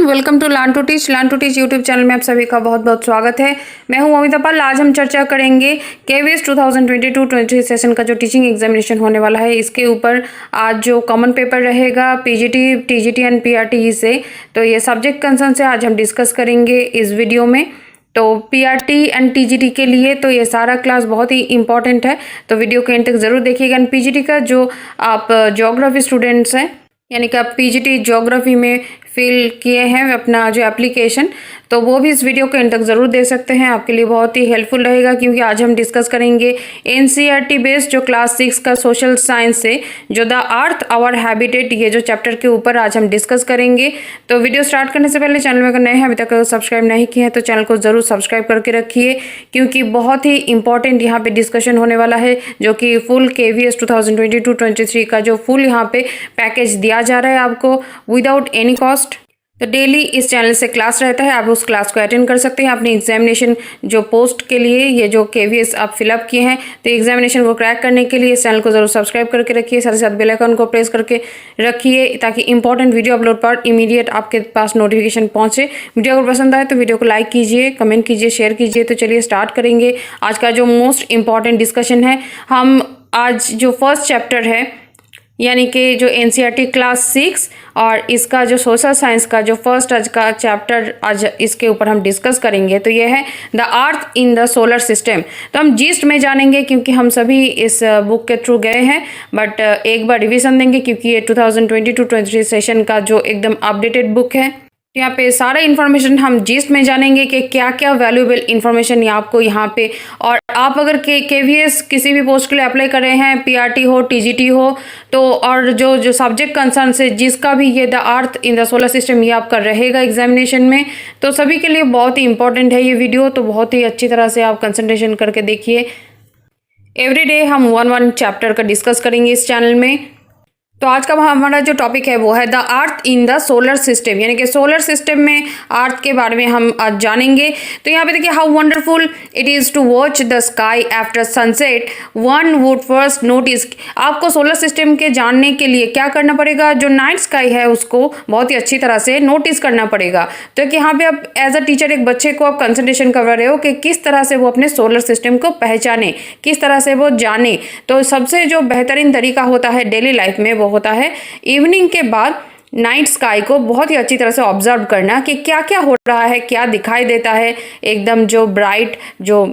Welcome to learn to teach YouTube channel में आप सभी का बहुत बहुत स्वागत है। मैं हूं ममिता पाल। आज हम चर्चा करेंगे केवीएस 2022-23 सेशन का जो टीचिंग एग्जामिनेशन होने वाला है इसके ऊपर। आज जो कॉमन पेपर रहेगा पीजीटी, टीजीटी एंड पीआरटी से, तो ये सब्जेक्ट कंसर्न से आज हम डिस्कस करेंगे इस वीडियो में। तो पीआरटी एंड टीजीटी के लिए तो ये सारा क्लास बहुत ही इंपॉर्टेंट है, तो वीडियो के एंड तक ज़रूर देखिएगा। एंड पीजीटी का जो आप ज्योग्राफी स्टूडेंट्स हैं, यानी कि आप पीजीटी ज्योग्राफी में फिल किए हैं अपना जो एप्लीकेशन, तो वो भी इस वीडियो के एंड तक ज़रूर दे सकते हैं। आपके लिए बहुत ही हेल्पफुल रहेगा, क्योंकि आज हम डिस्कस करेंगे एनसीईआरटी बेस्ड जो क्लास 6 का सोशल साइंस से जो द अर्थ आवर हैबिटेट, ये जो चैप्टर के ऊपर आज हम डिस्कस करेंगे। तो वीडियो स्टार्ट करने से पहले चैनल में अगर नए हैं, अभी तक सब्सक्राइब नहीं किए हैं तो चैनल को ज़रूर सब्सक्राइब करके रखिए, क्योंकि बहुत ही इंपॉर्टेंट यहाँ पे डिस्कशन होने वाला है, जो कि फुल केवीएस 2022-23 का जो फुल यहाँ पे पैकेज दिया जा रहा है आपको विदाउट एनी कॉस्ट। तो डेली इस चैनल से क्लास रहता है, आप उस क्लास को अटेंड कर सकते हैं। अपनी एग्जामिनेशन जो पोस्ट के लिए ये जो केवीएस आप फिलअप किए हैं, तो एग्जामिनेशन को क्रैक करने के लिए इस चैनल को ज़रूर सब्सक्राइब करके रखिए, साथ ही साथ बेल आइकन को प्रेस करके रखिए, ताकि इंपॉर्टेंट वीडियो अपलोड पर इमीडिएट आपके पास नोटिफिकेशन पहुंचे। वीडियो अगर पसंद आए तो वीडियो को लाइक कीजिए, कमेंट कीजिए, शेयर कीजिए। तो चलिए स्टार्ट करेंगे आज का जो मोस्ट इम्पॉर्टेंट डिस्कशन है। हम आज जो फर्स्ट चैप्टर है, यानी कि जो एनसीईआरटी क्लास 6 और इसका जो सोशल साइंस का जो फर्स्ट आज का चैप्टर, आज इसके ऊपर हम डिस्कस करेंगे। तो ये है the earth in the solar system. तो हम जीस्ट में जानेंगे, क्योंकि हम सभी इस बुक के थ्रू गए हैं, बट एक बार रिवीजन देंगे, क्योंकि ये 2022-23 सेशन का जो एकदम अपडेटेड बुक है। यहाँ पे सारा इन्फॉर्मेशन हम जीस्ट में जानेंगे कि क्या क्या वैल्यूएबल इन्फॉर्मेशन आपको यहाँ पे, और आप अगर केवीएस किसी भी पोस्ट के लिए अप्लाई कर रहे हैं, पीआरटी हो, टीजीटी हो, तो और जो सब्जेक्ट कंसर्न से जिसका भी ये the earth in the solar system ये आपका रहेगा एग्जामिनेशन में, तो सभी के लिए बहुत ही इंपॉर्टेंट है ये वीडियो। तो बहुत ही अच्छी तरह से आप कंसंट्रेशन करके देखिए। एवरीडे हम वन चैप्टर का डिस्कस करेंगे इस चैनल में। तो आज का हमारा जो टॉपिक है वो है the earth in the solar system, यानी कि सोलर सिस्टम में अर्थ के बारे में हम आज जानेंगे। तो यहाँ पे देखिए, how wonderful it is to watch the sky after sunset, one would first notice. आपको सोलर सिस्टम के जानने के लिए क्या करना पड़ेगा, जो नाइट स्काई है उसको बहुत ही अच्छी तरह से नोटिस करना पड़ेगा। तो कि यहाँ पे आप एज अ टीचर एक बच्चे को आप कंसंट्रेशन कर रहे हो कि किस तरह से वो अपने सोलर सिस्टम को पहचाने, किस तरह से वो जाने। तो सबसे जो बेहतरीन तरीका होता है डेली लाइफ में होता है इवनिंग के बाद नाइट स्काई को बहुत ही अच्छी तरह से ऑब्जर्व करना, कि क्या क्या हो रहा है, क्या दिखाई देता है। एकदम जो ब्राइट जो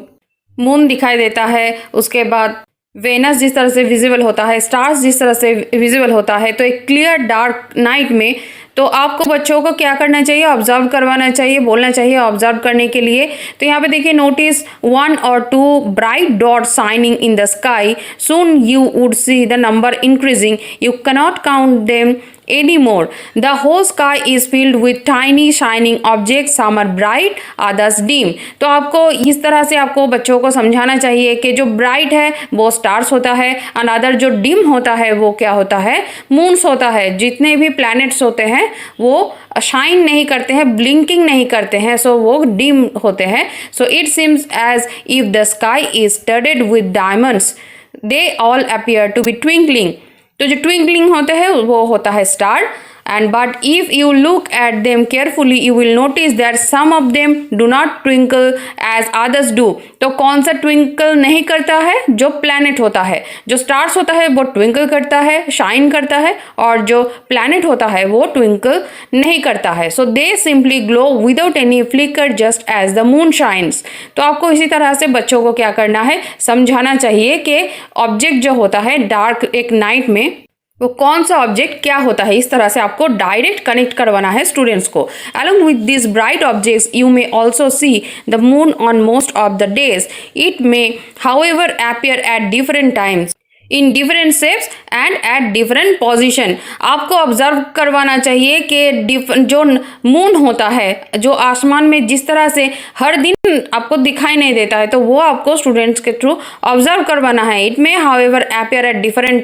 मून दिखाई देता है, उसके बाद वेनस जिस तरह से विजिबल होता है, स्टार्स जिस तरह से विजिबल होता है। तो एक क्लियर डार्क नाइट में तो आपको बच्चों को क्या करना चाहिए, ऑब्जर्व करवाना चाहिए, बोलना चाहिए ऑब्जर्व करने के लिए। तो यहाँ पे देखिए, notice 1 or 2 bright dot shining in the sky, soon you would see the number increasing, you cannot count them anymore. The whole sky is filled with tiny shining objects, some are bright, others dim. तो आपको इस तरह से आपको बच्चों को समझाना चाहिए कि जो ब्राइट है वो स्टार्स होता है, और अदर जो डिम होता है वो क्या होता है, मून्स होता है। जितने भी प्लैनेट्स होते हैं वो शाइन नहीं करते हैं, ब्लिंकिंग नहीं करते हैं, सो वो डिम होते हैं। So it seems as if the sky is studded with diamonds, they all appear to be twinkling. तो जो ट्विंकलिंग होते हैं वो होता है star. And but if you look at them carefully you will notice that some of them do not twinkle as others do. तो कौन सा ट्विंकल नहीं करता है, जो प्लैनेट होता है। जो स्टार्स होता है वो ट्विंकल करता है, शाइन करता है, और जो प्लैनेट होता है वो ट्विंकल नहीं करता है। So they simply glow without any flicker just as the moon shines. तो आपको इसी तरह से बच्चों को क्या करना है, समझाना चाहिए कि ऑब्जेक्ट जो होता है डार्क एक नाइट में वो कौन सा ऑब्जेक्ट क्या होता है। इस तरह से आपको डायरेक्ट कनेक्ट करवाना है स्टूडेंट्स को। Along with these bright objects, you may also see the moon on most of the days. It may, however, appear at different times, in different shapes and at different position. आपको observe करवाना चाहिए कि जो moon होता है, जो आसमान में जिस तरह से हर दिन आपको दिखाई नहीं देता है, तो वो आपको स्टूडेंट्स के थ्रू ऑब्जर्व करवाना है। इट में however appear at different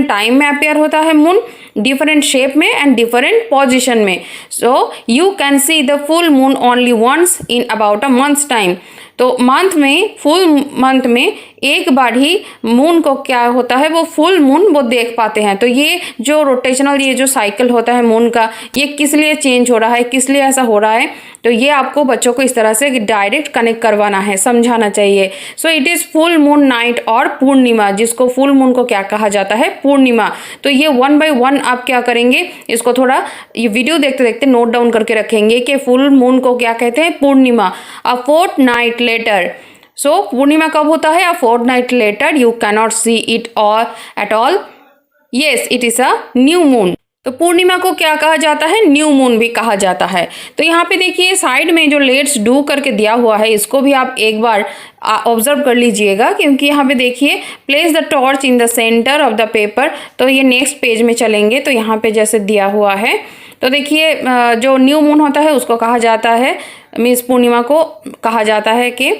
time में अपेयर होता है मून, डिफरेंट शेप में एंड डिफरेंट पोजिशन में। So you can see the full moon only once in about a month's time. तो मंथ में, फुल मंथ में एक बार ही मून को क्या होता है, वो फुल मून वो देख पाते हैं। तो ये जो रोटेशनल ये जो साइकिल होता है मून का, ये किस लिए चेंज हो रहा है, किस लिए ऐसा हो रहा है, तो ये आपको बच्चों को इस तरह से डायरेक्ट कनेक्ट करवाना है, समझाना चाहिए। So it is full moon night और पूर्णिमा, जिसको फुल मून को क्या कहा जाता है, पूर्णिमा। तो ये 1 by 1 आप क्या करेंगे, इसको थोड़ा ये वीडियो देखते देखते नोट डाउन करके रखेंगे कि फुल मून को क्या कहते हैं, पूर्णिमा। अ फोर्टनाइट लेटर, सो पूर्णिमा कब होता है, a fortnight later you cannot see it all at all, yes it is a new moon. तो पूर्णिमा को क्या कहा जाता है, न्यू मून भी कहा जाता है। तो यहाँ पे देखिए साइड में जो लेट्स डू करके दिया हुआ है, इसको भी आप एक बार ऑब्जर्व कर लीजिएगा, क्योंकि यहाँ पे देखिए place the torch in the centre of the paper. तो ये नेक्स्ट पेज में चलेंगे तो यहाँ पे जैसे दिया हुआ है, तो देखिए जो न्यू मून होता है उसको कहा जाता है, मीन्स पूर्णिमा को कहा जाता है कि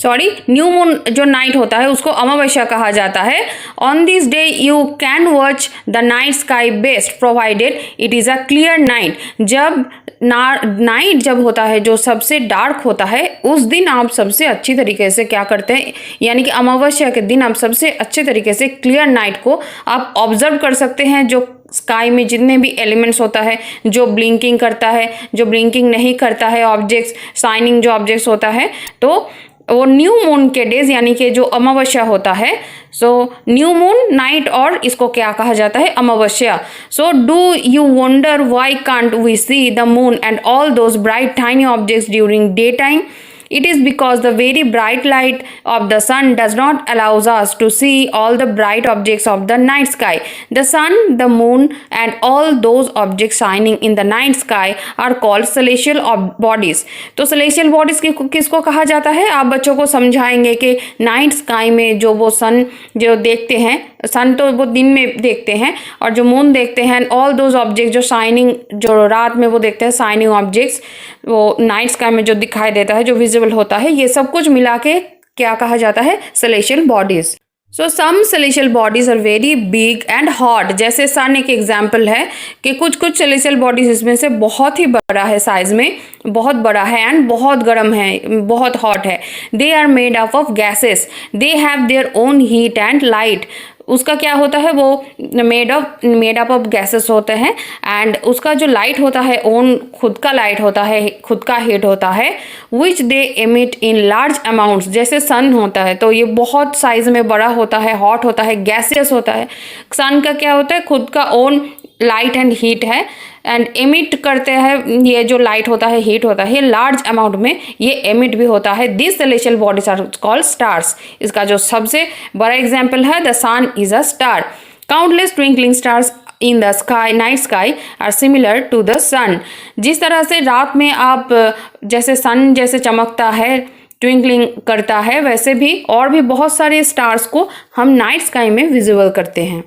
न्यू मून जो नाइट होता है उसको अमावस्या कहा जाता है। On this day you can watch the night sky best provided it is a clear night. जब नाइट जब होता है, जो सबसे डार्क होता है, उस दिन आप सबसे अच्छी तरीके से क्या करते हैं, यानी कि अमावस्या के दिन आप सबसे अच्छे तरीके से क्लियर नाइट को आप ऑब्जर्व कर सकते हैं। जो स्काई में जितने भी एलिमेंट्स होता है, जो ब्लिंकिंग करता है, जो ब्लिंकिंग नहीं करता है, ऑब्जेक्ट्स, शाइनिंग जो ऑब्जेक्ट्स होता है, तो वो न्यू मून के डेज यानी कि जो अमावस्या होता है, सो न्यू मून नाइट और इसको क्या कहा जाता है, अमावस्या। So do you wonder why can't we see the moon and all those bright tiny objects during day time? It is because the very bright light of the sun does not allows us to see all the bright objects of the night sky. The sun, the moon, and all those objects shining in the night sky are called celestial bodies. तो celestial bodies किसको कहा जाता है, आप बच्चों को समझाएंगे कि नाइट स्काई में जो वो सन जो देखते हैं, सन तो वो दिन में देखते हैं, और जो मून देखते हैं, ऑल दोज ऑब्जेक्ट जो शाइनिंग, जो रात में वो देखते हैं शाइनिंग ऑब्जेक्ट्स, वो नाइट स्काई में जो दिखाई देता है, जो विजिबल होता है, ये सब कुछ मिला के क्या कहा जाता है, celestial bodies. So some celestial bodies are very big and hot. जैसे सन एक एग्जाम्पल है कि कुछ सेलेशियल बॉडीज इसमें से बहुत ही बड़ा है, साइज में बहुत बड़ा है, एंड बहुत गर्म है, बहुत हॉट है। They are made up of gases, they have their own heat and light. उसका क्या होता है, वो मेड अप ऑफ गैसेस होते हैं, एंड उसका जो लाइट होता है, ओन खुद का लाइट होता है, खुद का हीट होता है, which they emit in large amounts. जैसे सन होता है तो ये बहुत साइज में बड़ा होता है, हॉट होता है, गैसियस होता है। सन का क्या होता है, खुद का ओन लाइट एंड हीट है, एंड एमिट करते हैं, ये जो लाइट होता है, हीट होता है, ये लार्ज अमाउंट में ये एमिट भी होता है। This celestial bodies are called stars. इसका जो सबसे बड़ा एग्जाम्पल है, the sun is a star. Countless twinkling stars in the sky, night sky are similar to the sun. जिस तरह से रात में आप जैसे सन जैसे चमकता है, ट्विंकलिंग करता है, वैसे भी और भी बहुत सारे स्टार्स को हम नाइट स्काई में विजिबल करते हैं।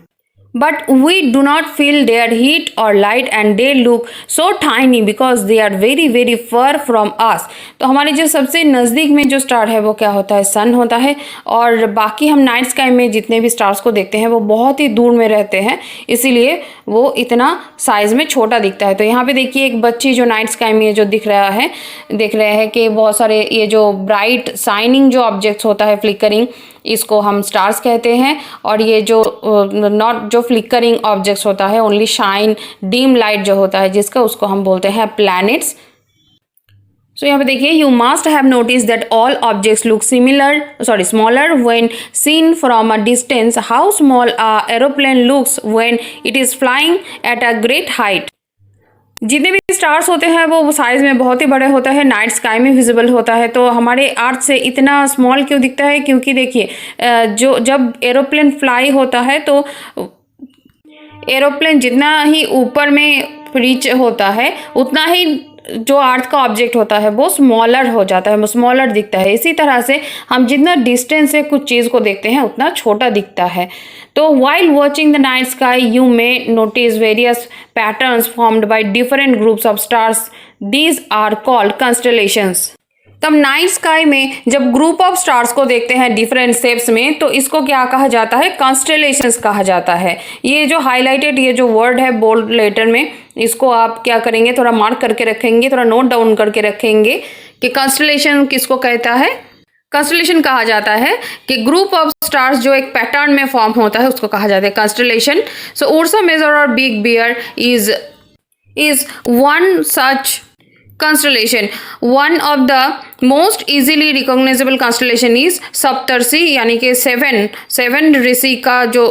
But we do not feel their heat or light and they look so tiny because they are very very far from us. तो हमारे जो सबसे नज़दीक में जो स्टार है वो क्या होता है, सन होता है, और बाकी हम नाइट स्काई में जितने भी स्टार्स को देखते हैं वो बहुत ही दूर में रहते हैं, इसीलिए वो इतना साइज़ में छोटा दिखता है। तो यहाँ पे देखिए एक बच्ची जो नाइट स्काई में जो दिख रहे हैं कि बहुत सारे ये जो ब्राइट शाइनिंग जो ऑब्जेक्ट्स होता है, फ्लिकरिंग, इसको हम स्टार्स कहते हैं, और ये जो नॉट जो फ्लिकरिंग ऑब्जेक्ट्स होता है, ओनली शाइन डीम लाइट जो होता है जिसका, उसको हम बोलते हैं प्लैनेट्स। सो यहाँ पे देखिए, you must have notice that all objects look smaller when seen from a distance. How small a aeroplane looks when it is flying at a great height. जितने भी स्टार्स होते हैं वो साइज़ में बहुत ही बड़े होता है, नाइट स्काई में विजिबल होता है। तो हमारे अर्थ से इतना स्मॉल क्यों दिखता है, क्योंकि देखिए जब एरोप्लेन फ्लाई होता है तो एरोप्लेन जितना ही ऊपर में रीच होता है, उतना ही जो अर्थ का ऑब्जेक्ट होता है वो स्मॉलर हो जाता है, वो स्मॉलर दिखता है। इसी तरह से हम जितना डिस्टेंस से कुछ चीज़ को देखते हैं उतना छोटा दिखता है। तो while watching the night sky you may notice various patterns formed by different groups of stars, these are called constellations. तब नाइट स्काई में जब ग्रुप ऑफ स्टार्स को देखते हैं डिफरेंट शेप्स में, तो इसको क्या कहा जाता है, कॉन्स्टेलेशंस कहा जाता है। ये जो हाईलाइटेड ये जो वर्ड है बोल्ड लेटर में, इसको आप क्या करेंगे, थोड़ा मार्क करके रखेंगे, थोड़ा नोट डाउन करके रखेंगे कि कॉन्स्टेलेशन किसको कहता है। कंस्टलेशन कहा जाता है कि ग्रुप ऑफ स्टार्स जो एक पैटर्न में फॉर्म होता है उसको कहा जाता है कंस्टलेशन। सो उर्सा मेजर और big bear is one such constellation. One of the most easily recognizable constellation is Saptarishi, यानी कि सेवन ऋषि का जो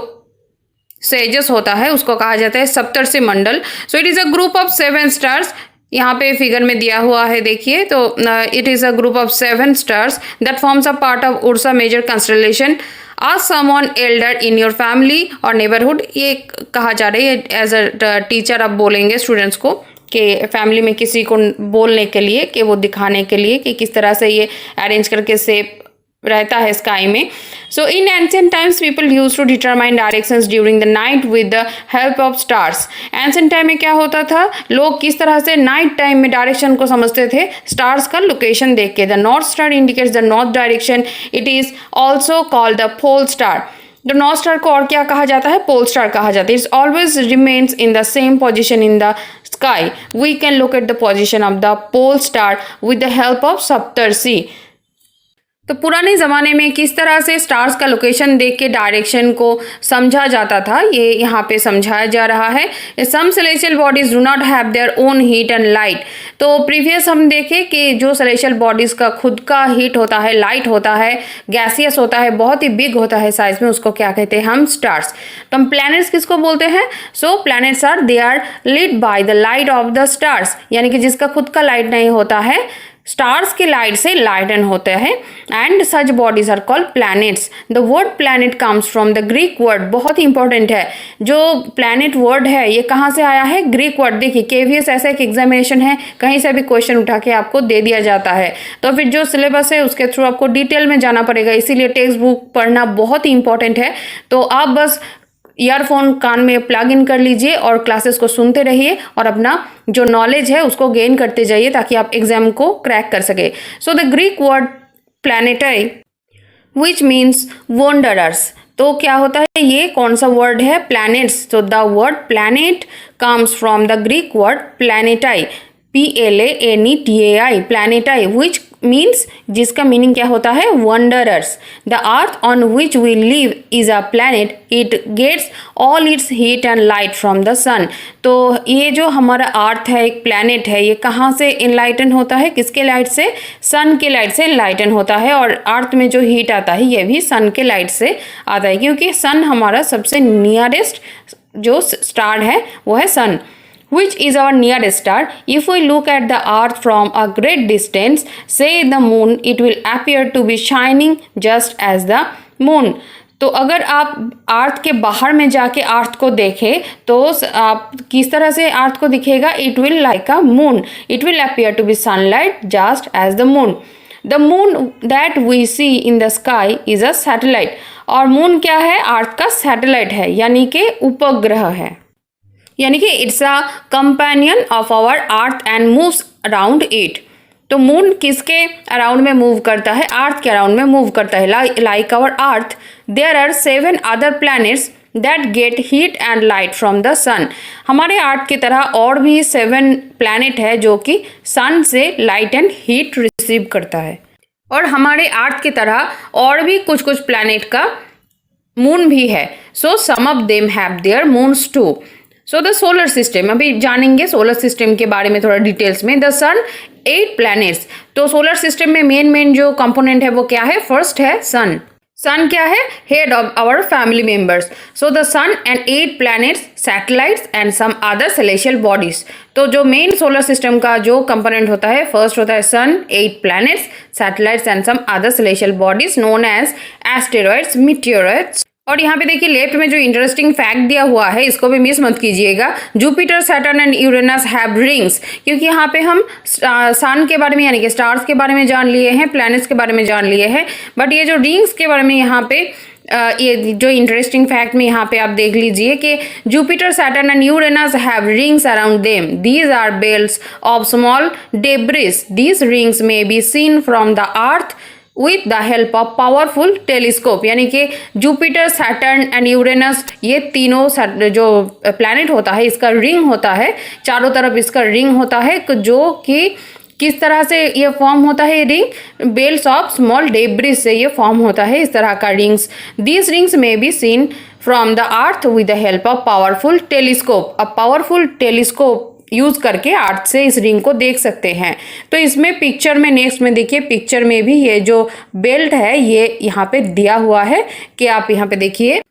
सेजस होता है उसको कहा जाता है Saptarshi Mandal. So it is a group of 7 stars. यहाँ पे फिगर में दिया हुआ है देखिए, तो it is a group of 7 stars that forms a part of Ursa Major constellation. Ask someone elder in your family or neighborhood, ये कहा जा रही है एज अ टीचर आप बोलेंगे स्टूडेंट्स को कि फैमिली में किसी को बोलने के लिए, कि वो दिखाने के लिए कि किस तरह से ये अरेंज करके शेप रहता है स्काई में। So in ancient times people use to determine directions during the night with the help of stars. Ancient time में क्या होता था, लोग किस तरह से नाइट टाइम में डायरेक्शन को समझते थे, स्टार्स का लोकेशन देख के। The north star indicates the north direction, it is also called the pole star. तो नॉर्थ स्टार को और क्या कहा जाता है, पोल स्टार कहा जाता है। It's always remains in the same position in the sky. We can locate the position of the pole star with the help of Saptarshi. तो पुराने ज़माने में किस तरह से स्टार्स का लोकेशन देख के डायरेक्शन को समझा जाता था, ये यहाँ पे समझाया जा रहा है। Some celestial bodies do not have their own heat and light. तो प्रीवियस हम देखें कि जो सेलेशियल बॉडीज़ का खुद का हीट होता है, लाइट होता है, गैसियस होता है, बहुत ही बिग होता है साइज में, उसको क्या कहते हैं हम, स्टार्स। तो हम प्लैनेट्स किसको बोलते हैं, so planets are they are lit by the light of the stars, यानी कि जिसका खुद का लाइट नहीं होता है, स्टार्स के लाइट से लाइटन होते हैं। And such bodies are called planets. The word planet comes from the Greek word, बहुत ही इंपॉर्टेंट है। जो प्लैनेट वर्ड है ये कहाँ से आया है, ग्रीक वर्ड। देखिए केवीएस ऐसा एक एग्जामिनेशन है, कहीं से भी क्वेश्चन उठा के आपको दे दिया जाता है, तो फिर जो सिलेबस है उसके थ्रू आपको डिटेल में जाना पड़ेगा, इसीलिए टेक्स्ट बुक पढ़ना बहुत ही इंपॉर्टेंट है। तो आप बस ईयरफोन कान में प्लग इन कर लीजिए और क्लासेस को सुनते रहिए और अपना जो नॉलेज है उसको गेन करते जाइए ताकि आप एग्जाम को क्रैक कर सके। So the Greek word planetary which means wanderers. तो क्या होता है, ये कौन सा वर्ड है, प्लैनेट्स। तो the word planet comes from the Greek word planetai, PLANETAI, planetai, which means, जिसका मीनिंग क्या होता है, wanderers. The earth on which we live is a planet, it gets all its heat and light from the sun. तो ये जो हमारा अर्थ है, एक प्लैनेट है, ये कहाँ से इनलाइटन होता है, किसके लाइट से, सन के लाइट से इनलाइटन होता है। और अर्थ में जो हीट आता है ये भी सन के लाइट से आता है, क्योंकि सन हमारा सबसे नियरेस्ट जो स्टार है वो है सन। Which is our nearest star? If we look at the earth from a great distance, say the moon, it will appear to be shining just as the moon. तो अगर आप अर्थ के बाहर में जाके अर्थ को देखें तो आप किस तरह से अर्थ को दिखेगा, it will like a moon, it will appear to be sunlight just as the moon. The moon that we see in the sky is a satellite. और मून क्या है, अर्थ का सैटेलाइट है, यानी कि उपग्रह है, यानी कि it's a companion of our earth and moves around it. तो मून किसके अराउंड में मूव करता है, अर्थ के अराउंड में मूव करता है। Like our earth there are 7 other planets that get heat and light from the sun. हमारे अर्थ की तरह और भी 7 प्लैनेट है जो कि सन से लाइट एंड हीट रिसीव करता है। और हमारे अर्थ की तरह और भी कुछ कुछ प्लैनेट का मून भी है। So some of them have their moons too. So the solar system, अभी जानेंगे सोलर सिस्टम के बारे में थोड़ा डिटेल्स में। The sun 8 planets. तो सोलर सिस्टम में मेन जो कंपोनेंट है वो क्या है, फर्स्ट है सन। सन क्या है, head of our family members. So the sun and 8 planets, satellites and some other celestial bodies. तो जो मेन सोलर सिस्टम का जो कंपोनेंट होता है, फर्स्ट होता है sun, 8 planets, satellites and some other celestial bodies known as asteroids, meteoroids. और यहाँ पे देखिए लेफ्ट में जो इंटरेस्टिंग फैक्ट दिया हुआ है इसको भी मिस मत कीजिएगा। Jupiter, Saturn and Uranus have rings, क्योंकि यहाँ पे हम सन के बारे में यानी कि स्टार्स के बारे में जान लिए हैं, प्लैनेट्स के बारे में जान लिए हैं, बट ये जो रिंग्स के बारे में यहाँ पे ये जो इंटरेस्टिंग फैक्ट में यहाँ पे आप देख लीजिए कि Jupiter, Saturn and Uranus have rings around them. These are belts of small debris. These rings may be seen from the earth with the help of powerful telescope. यानी कि जुपिटर, सैटर्न एंड यूरेनस ये तीनों जो planet होता है इसका ring होता है, चारों तरफ इसका रिंग होता है, जो कि किस तरह से ये फॉर्म होता है? Ring belts of small debris से ये फॉर्म होता है, इस तरह का rings. These rings may be seen from the earth with the help of powerful telescope. अब पावरफुल टेलीस्कोप यूज करके अर्थ से इस रिंग को देख सकते हैं। तो इसमें पिक्चर में नेक्स्ट में देखिए, पिक्चर में भी ये जो बेल्ट है ये यहाँ पे दिया हुआ है कि आप यहाँ पे देखिए,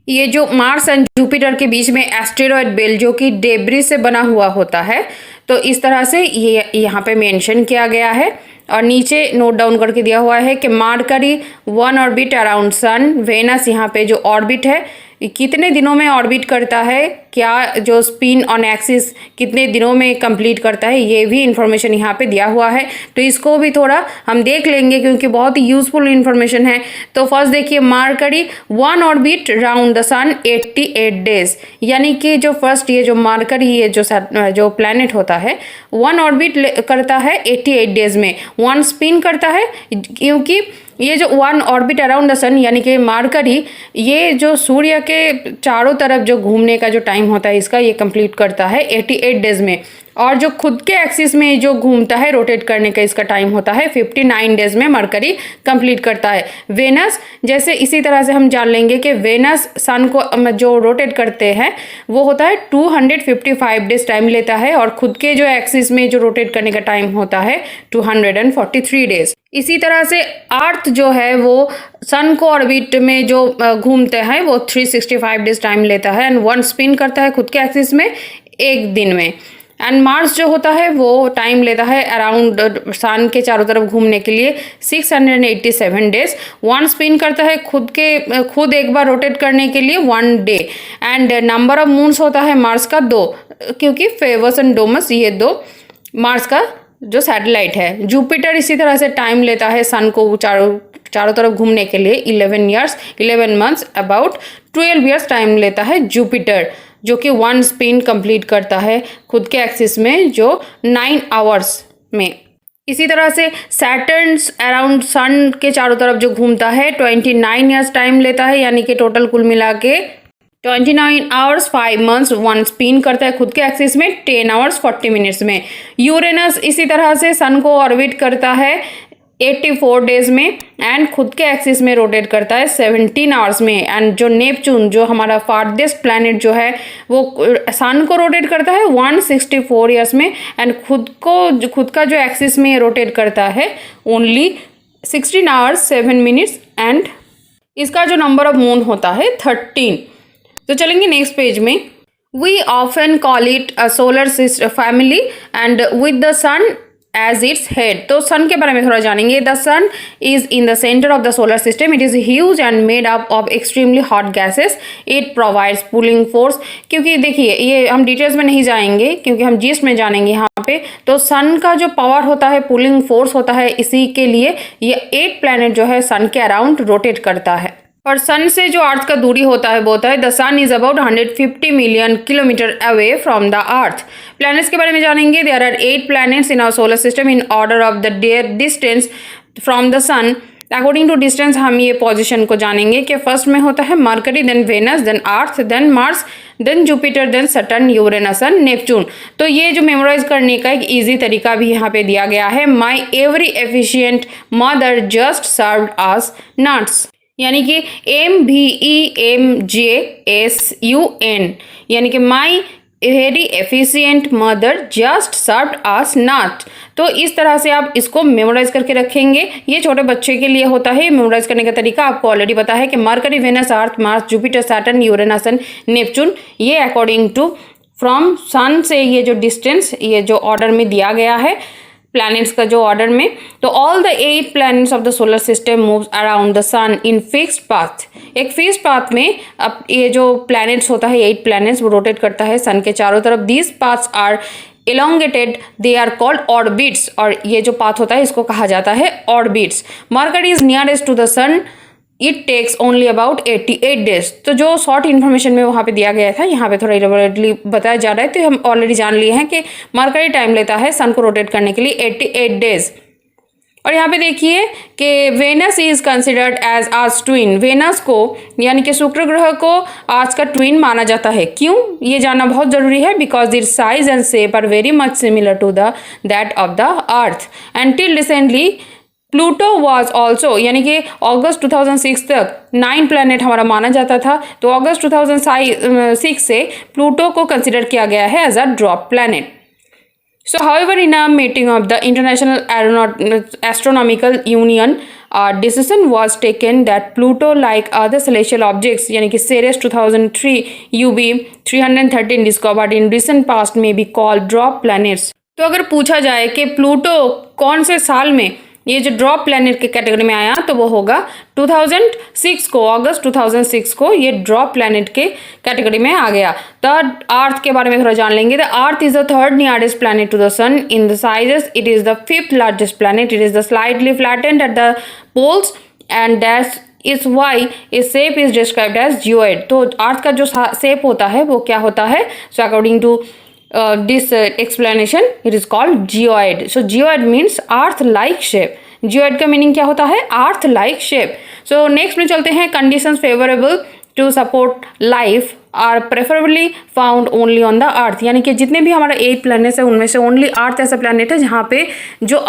ये जो मार्स एंड जुपिटर के बीच में एस्टेरॉयड बेल्ट जो कि डेब्रिज से बना हुआ होता है, तो इस तरह से ये यहाँ पे मेंशन किया गया है। और नीचे नोट डाउन करके दिया हुआ है कि Mercury 1 orbit around sun. Venus यहाँ पे जो ऑर्बिट है कितने दिनों में ऑर्बिट करता है, क्या जो स्पिन ऑन एक्सिस कितने दिनों में कंप्लीट करता है, ये भी इंफॉर्मेशन यहाँ पे दिया हुआ है। तो इसको भी थोड़ा हम देख लेंगे क्योंकि बहुत ही यूजफुल इंफॉर्मेशन है। तो फर्स्ट देखिए, Mercury 1 orbit round the sun 88 days, यानी कि जो फर्स्ट ये जो मरकरी ये जो प्लैनेट होता है 1 ऑर्बिट करता है 88 डेज में, 1 स्पिन करता है। क्योंकि ये जो 1 ऑर्बिट अराउंड द सन यानी कि मरकरी ये जो सूर्य के चारों तरफ जो घूमने का जो टाइम होता है इसका ये कंप्लीट करता है 88 डेज में। और जो खुद के एक्सिस में जो घूमता है रोटेट करने का इसका टाइम होता है 59 डेज में मरकरी कंप्लीट करता है। वेनस जैसे इसी तरह से हम जान लेंगे कि वेनस सन को जो रोटेट करते हैं वो होता है 255 डेज टाइम लेता है, और खुद के जो एक्सिस में जो रोटेट करने का टाइम होता है 243 डेज। इसी तरह से अर्थ जो है वो सन को ऑर्बिट में जो घूमते हैं वो 365 डेज टाइम लेता है, एंड 1 स्पिन करता है खुद के एक्सिस में 1 दिन में। एंड मार्स जो होता है वो टाइम लेता है अराउंड सन के चारों तरफ घूमने के लिए 687 डेज, 1 स्पिन करता है खुद एक बार रोटेट करने के लिए 1 day. And number of moons होता है मार्स का 2, क्योंकि फेबस एंड डोमस ये 2 मार्स का जो सैटेलाइट है। जुपिटर इसी तरह से टाइम लेता है सन को चारों तरफ घूमने के लिए 11 मंथ्स, अबाउट 12 ईयर्स टाइम लेता है जुपिटर, जो कि 1 स्पिन कंप्लीट करता है खुद के एक्सिस में जो 9 आवर्स में। इसी तरह से सैटर्न अराउंड सन के चारों तरफ जो घूमता है 29 ईयर्स टाइम लेता है, यानी कि टोटल कुल मिला के 29 आवर्स 5 मंथ्स, 1 स्पिन करता है खुद के एक्सिस में 10 आवर्स 40 मिनट्स में। यूरेनस इसी तरह से सन को ऑर्बिट करता है 84 डेज में, एंड खुद के एक्सिस में रोटेट करता है 17 आवर्स में। एंड जो नेपच्यून जो हमारा फार्देस्ट प्लैनेट जो है वो सन को रोटेट करता है 164 ईयर्स में, एंड खुद का जो एक्सिस में रोटेट करता है ओनली 16 आवर्स 7 मिनट्स, एंड इसका जो नंबर ऑफ मून होता है 13। तो चलेंगे नेक्स्ट पेज में। We often call it a solar system family and with the sun as its head। तो सन के बारे में थोड़ा जानेंगे। The sun is in the centre of the solar system. It is huge and made up of extremely hot gases. It provides pulling force. क्योंकि देखिए ये हम डिटेल्स में नहीं जाएंगे क्योंकि हम जिस्ट में जानेंगे यहाँ पे। तो सन का जो पावर होता है, पुलिंग फोर्स होता है, इसी के लिए ये 8 प्लैनेट जो है सन के अराउंड रोटेट करता है। और सन से जो अर्थ का दूरी होता है वो होता है the sun is about 150 million kilometre away from the earth. Planets के बारे में जानेंगे। There are 8 planets in our solar system in order of the their distance from the sun. According to distance हम ये पोजीशन को जानेंगे कि first में होता है Mercury, then Venus, then Earth, then Mars, then Jupiter, then Saturn, Uranus and Neptune. तो ये जो मेमोराइज करने का एक इजी तरीका भी यहाँ पे दिया गया है। My every efficient mother just served us nuts, यानी कि MEMGSUN, यानी कि my very efficient mother just served us nut. तो इस तरह से आप इसको मेमोराइज करके रखेंगे। ये छोटे बच्चे के लिए होता है। मेमोराइज करने का तरीका आपको ऑलरेडी पता है कि Mercury, Venus, Earth, Mars, Jupiter, Saturn, Uranus and Neptune, ये अकॉर्डिंग टू फ्रॉम सन से ये जो डिस्टेंस ये जो ऑर्डर में दिया गया है प्लैनेट्स का जो ऑर्डर में। तो all the 8 planets of the solar system moves around the sun in fixed path. एक फिक्स्ड पाथ में अब ये जो प्लैनेट्स होता है 8 प्लैनेट्स वो रोटेट करता है सन के चारों तरफ। These paths are elongated, they are called orbits, और ये जो पाथ होता है इसको कहा जाता है orbits. Mercury is nearest to the sun, it takes only about 88 days. तो जो शॉर्ट इन्फॉर्मेशन में वहाँ पे दिया गया था यहाँ पे थोड़ा इलेबोरेटली बताया जा रहा है। तो हम ऑलरेडी जान लिए हैं कि मरकरी टाइम लेता है सन को रोटेट करने के लिए 88 डेज। और यहाँ पे देखिए कि Venus is considered as Earth's twin. Venus को यानी कि शुक्र ग्रह को आर्स का ट्विन माना जाता है। क्यों, ये जानना बहुत ज़रूरी है। Because its size and shape are very much similar to the that of the earth. And till recently Pluto was also, यानी कि अगस्त 2006 तक 9 प्लैनेट हमारा माना जाता था। तो अगस्त 2006 से प्लूटो को कंसिडर किया गया है as a dwarf planet. So, however, in a meeting of the International Astronomical Union, a decision was taken that Pluto, like other celestial objects, यानी कि Ceres 2003 UB 313 discovered in recent past, may be called dwarf planets। तो अगर पूछा जाए कि Pluto कौन से साल में ये जो ड्रॉप प्लैनेट के कैटेगरी में आया, तो वो होगा 2006 को, अगस्त 2006 को ये ड्रॉप प्लैनेट के कैटेगरी में आ गया। द अर्थ के बारे में थोड़ा जान लेंगे। The earth is the third nearest planet to the sun in the sizes. It is the fifth largest planet. It is the slightly flattened at the poles and that's is why is shape is described as geoid. तो earth का जो shape होता है वो क्या होता है? So according to this explanation it is called geoid। so geoid means earth like shape। geoid का मीनिंग क्या होता है? earth like shape। so next में चलते हैं। conditions favorable to support life are preferably found only on the earth। यानी कि जितने भी हमारा 8 प्लैनेट्स है उनमें से ओनली अर्थ ऐसा प्लैनेट है जहाँ पे जो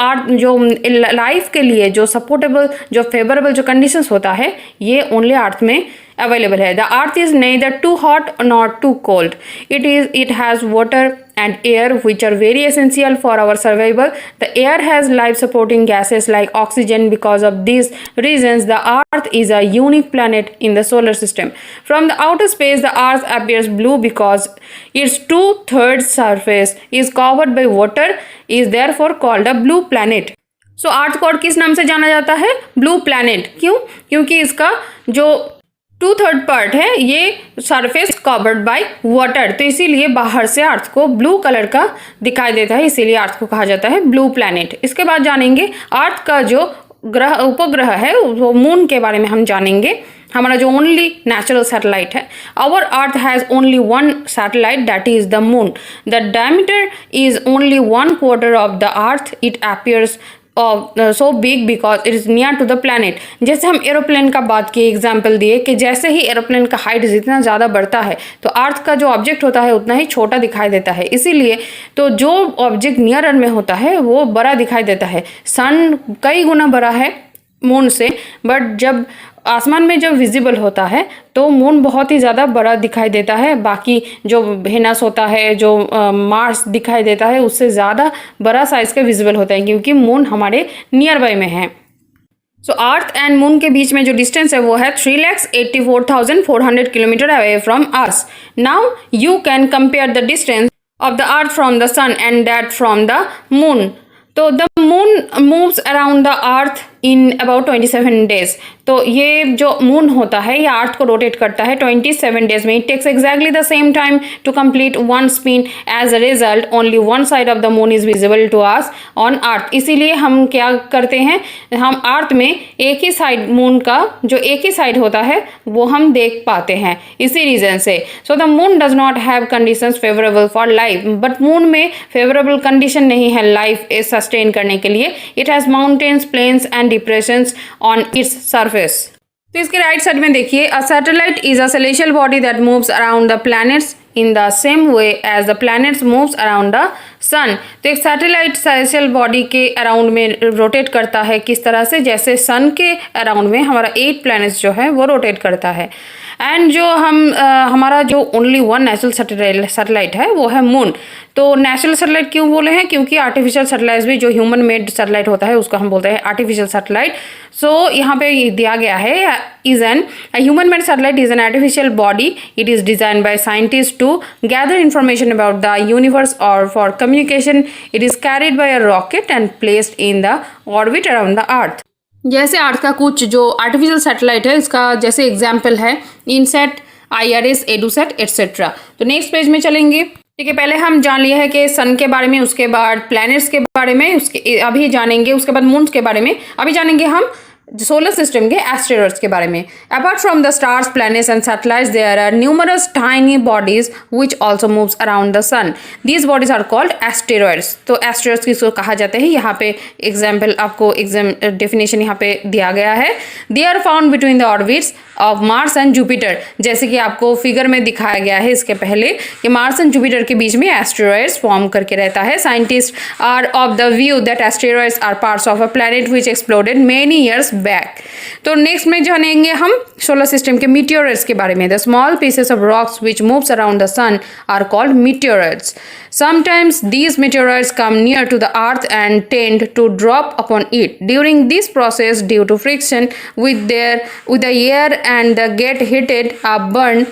लाइफ के लिए जो सपोर्टेबल, जो फेवरेबल जो कंडीशंस होता है ये ओनली अर्थ में अवेलेबल है। The earth is neither too hot nor too cold। it has water and air which are very essential for our survival। the air has life supporting gases like oxygen। because of these reasons the earth is a unique planet in the solar system। from the outer space the earth appears blue because its 2/3 surface is covered by water, is therefore called a blue planet। सो अर्थ को और किस नाम से जाना जाता है? Blue planet. क्यों? क्योंकि इसका जो 2/3 पार्ट है ये सरफेस कवर्ड बाय वाटर, तो इसीलिए बाहर से अर्थ को ब्लू कलर का दिखाई देता है, इसीलिए अर्थ को कहा जाता है ब्लू प्लैनेट। इसके बाद जानेंगे अर्थ का जो ग्रह उपग्रह है वो मून के बारे में हम जानेंगे। हमारा जो ओनली नेचुरल सैटेलाइट है, our earth has only one satellite that is the moon. The diameter is only 1/4 of the earth. It appears so big because it is near to the planet. जैसे हम aeroplane का बात किए, example दिए कि जैसे ही aeroplane का height जितना ज़्यादा बढ़ता है तो अर्थ का जो ऑब्जेक्ट होता है उतना ही छोटा दिखाई देता है। इसीलिए तो जो ऑब्जेक्ट नियर में होता है वो बड़ा दिखाई देता है। सन कई गुना बड़ा है मून से, बट जब आसमान में जब विजिबल होता है तो मून बहुत ही ज़्यादा बड़ा दिखाई देता है। बाकी जो वेनस होता है, जो मार्स दिखाई देता है, उससे ज़्यादा बड़ा साइज़ का विजिबल होता है क्योंकि मून हमारे नियर बाय में है। सो अर्थ एंड मून के बीच में जो डिस्टेंस है वो है 3,84,400 kilometre away from earth. Now you can compare the distance of the earth from the sun and that from the moon. तो the moon moves around the earth in about 27 days. तो ये जो moon होता है ये अर्थ को rotate करता है 27 डेज में। It takes exactly the same time to complete one spin. As a result only one side of the moon is visible to us on earth. इसीलिए हम क्या करते हैं, हम अर्थ में एक ही साइड, मून का जो एक ही साइड होता है वो हम देख पाते हैं इसी रीजन से। So the moon does not have conditions favourable for life. But moon में फेवरेबल कंडीशन नहीं है लाइफ सस्टेन करने के लिए। It has mountains, plains and depressions on its surface. तो इसके राइट साइड में देखिए, a satellite is a celestial body that moves around the planets in the same way as the planets moves around the sun. तो एक satellite celestial body के around में rotate करता है किस तरह से, जैसे सन के अराउंड में हमारा 8 प्लैनेट्स जो है वो रोटेट करता है। एंड जो हमारा जो ओनली वन नेचुरल सैटेलाइट है वो है मून। तो नेचुरल सैटेलाइट क्यों बोले हैं? क्योंकि आर्टिफिशियल सैटेलाइट भी जो ह्यूमन मेड सैटेलाइट होता है उसको हम बोलते हैं आर्टिफिशियल सैटेलाइट। सो यहाँ पे दिया गया है is an human made satellite is an artificial body. It is design by scientist to gather information about the universe और for communication. It is carried by a rocket and placed in the orbit around the earth. जैसे earth का कुछ जो artificial satellite है इसका जैसे example है INSAT, IRS, एडूसेट etcetera. तो नेक्स्ट पेज में चलेंगे। ठीक है, पहले हम जान लिया है कि सन के बारे में, उसके बाद प्लैनेट्स के बारे में, उसके अभी जानेंगे, उसके बाद मून्स के बारे में। अभी जानेंगे हम सोलर सिस्टम के एस्टेरॉइड्स के बारे में। Apart from the stars, planets and satellites, there are numerous tiny bodies which also moves around the sun. These bodies are called asteroids. तो एस्टेरॉइड्स किसको कहा जाता है, यहाँ पे एग्जाम्पल आपको डेफिनेशन यहाँ पे दिया गया है। They are found between the orbits of Mars and Jupiter. जैसे कि आपको फिगर में दिखाया गया है इसके पहले कि मार्स एंड जुपिटर के बीच में एस्टेरॉइड्स फॉर्म करके रहता है। Scientist are of the view that asteroids are parts of a planet which exploded many years back. तो नेक्स्ट में जानेंगे हम सोलर सिस्टम के मीटियोरॉइड्स के बारे में। The small pieces of rocks which moves around the sun are called meteoroids. Sometimes these meteoroids come near to the earth and tend to drop upon it. During this process, due to friction with the air and get heated up burn,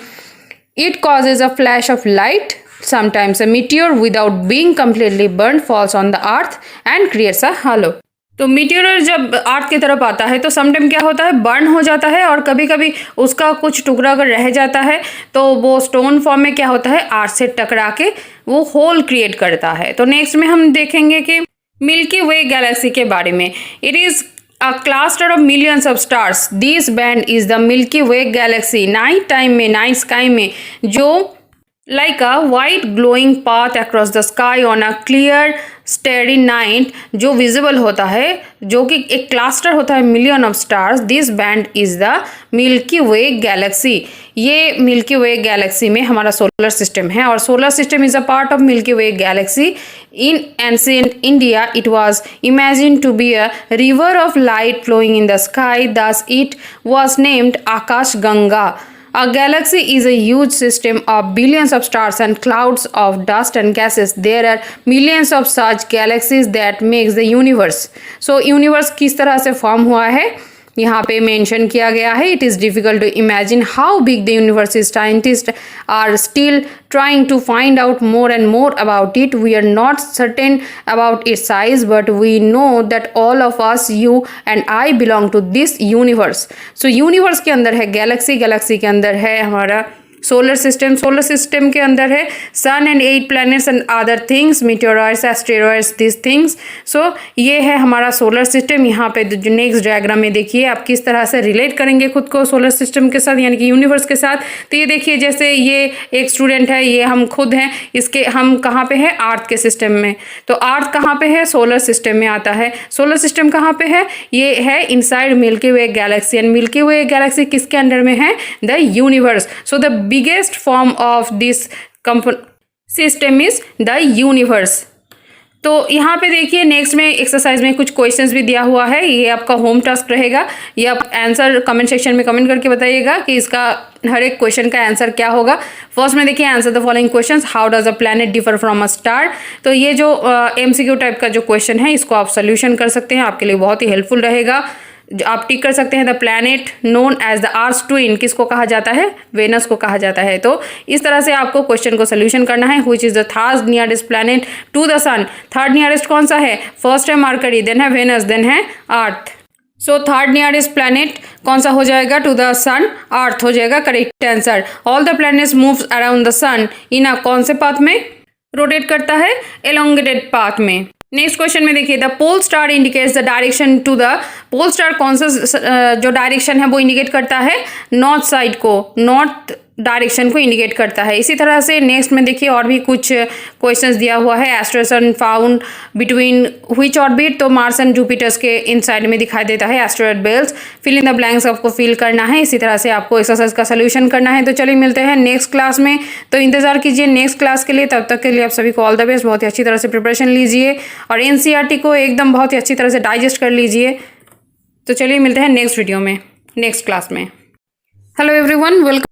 it causes a flash of light. Sometimes a meteor, without being completely burned, falls on the earth and creates a halo. तो meteor जब अर्थ की तरफ आता है तो sometime क्या होता है, बर्न हो जाता है, और कभी कभी उसका कुछ टुकड़ा अगर रह जाता है तो वो स्टोन फॉर्म में क्या होता है, अर्थ से टकरा के वो होल क्रिएट करता है। तो नेक्स्ट में हम देखेंगे कि मिल्की वे गैलेक्सी के बारे में। It is a cluster of millions of stars. This band is the Milky Way galaxy. Night time में, नाइट स्काई में जो like a white glowing path across the sky on a clear starry night जो visible होता है, जो कि एक cluster होता है million of stars. This band is the milky way galaxy. ये मिल्की वे गैलेक्सी में हमारा सोलर सिस्टम है, और solar system is a part of milky way galaxy. In ancient India it was imagined to be a river of light flowing in the sky, thus it was named Akash Ganga. A galaxy is a huge system of billions of stars and clouds of dust and gases. There are millions of such galaxies that makes the universe. So universe किस तरह से form हुआ है यहाँ पे mention किया गया है। It is difficult to imagine how big the universe is. Scientist are still trying to find out more and more about it. We are not certain about its size, but we know that all of us, you and I, belong to this universe. So universe के अंदर है Galaxy, Galaxy के अंदर है हमारा solar system, solar system के अंदर है sun and 8 planets and other things, meteoroids, asteroids, this things. So ये है हमारा सोलर सिस्टम। यहाँ पे जो नेक्स्ट डायग्राम में देखिए आप किस तरह से रिलेट करेंगे खुद को सोलर सिस्टम के साथ, यानी कि यूनिवर्स के साथ। तो ये देखिए, जैसे ये एक स्टूडेंट है, ये हम खुद हैं, इसके हम कहाँ पे है, अर्थ के सिस्टम में। तो अर्थ कहाँ पे है, सोलर सिस्टम में आता है। सोलर सिस्टम कहाँ पे है, ये है inside milky way Galaxy, and milky way Galaxy किसके अंडर में है, the universe. So the biggest form of this system is the universe. तो यहाँ पे देखिए नेक्स्ट में एक्सरसाइज में कुछ क्वेश्चंस भी दिया हुआ है। ये आपका होम टास्क रहेगा, ये आप आंसर कमेंट सेक्शन में कमेंट करके बताइएगा कि इसका हर एक क्वेश्चन का आंसर क्या होगा। फर्स्ट में देखिए, answer the following questions. How does a planet differ from a star. तो ये जो MCQ टाइप का जो क्वेश्चन है, इसको आप सोल्यूशन कर सकते हैं, आपके लिए बहुत ही हेल्पफुल रहेगा। आप टिक कर सकते हैं the planet known as the earth's twin किसको कहा जाता है, वेनस को कहा जाता है। तो इस तरह से आपको क्वेश्चन को सोल्यूशन करना है। Which is the third nearest planet to the sun. Third nearest कौन सा है, फर्स्ट है मरकरी, देन है वेनस, देन है earth. So third nearest planet कौन सा हो जाएगा, टू द सन, अर्थ हो जाएगा correct answer. All the planets moves around the sun in a कौन से पाथ में रोटेट करता है, एलोंगेटेड पाथ में। नेक्स्ट क्वेश्चन में देखिए, the pole star indicates the direction to the. Pole star कौन सा जो डायरेक्शन है वो इंडिकेट करता है, नॉर्थ साइड को, नॉर्थ डायरेक्शन को इंडिकेट करता है। इसी तरह से नेक्स्ट में देखिए और भी कुछ क्वेश्चंस दिया हुआ है। Asteroid found between which orbit, तो मार्स एंड जुपिटर्स के इन साइड में दिखाई देता है asteroid belt. Fill in the blanks आपको फिल करना है, इसी तरह से आपको एक्सरसाइज का सोल्यूशन करना है। तो चलिए मिलते हैं नेक्स्ट क्लास में, तो इंतजार कीजिए नेक्स्ट क्लास के लिए। तब तक के लिए आप सभी को ऑल द बेस्ट। बहुत ही अच्छी तरह से प्रिपरेशन लीजिए और NCERT को एकदम बहुत ही अच्छी तरह से डाइजेस्ट कर लीजिए। तो चलिए मिलते हैं नेक्स्ट वीडियो में, नेक्स्ट क्लास में। Hello everyone, welcome.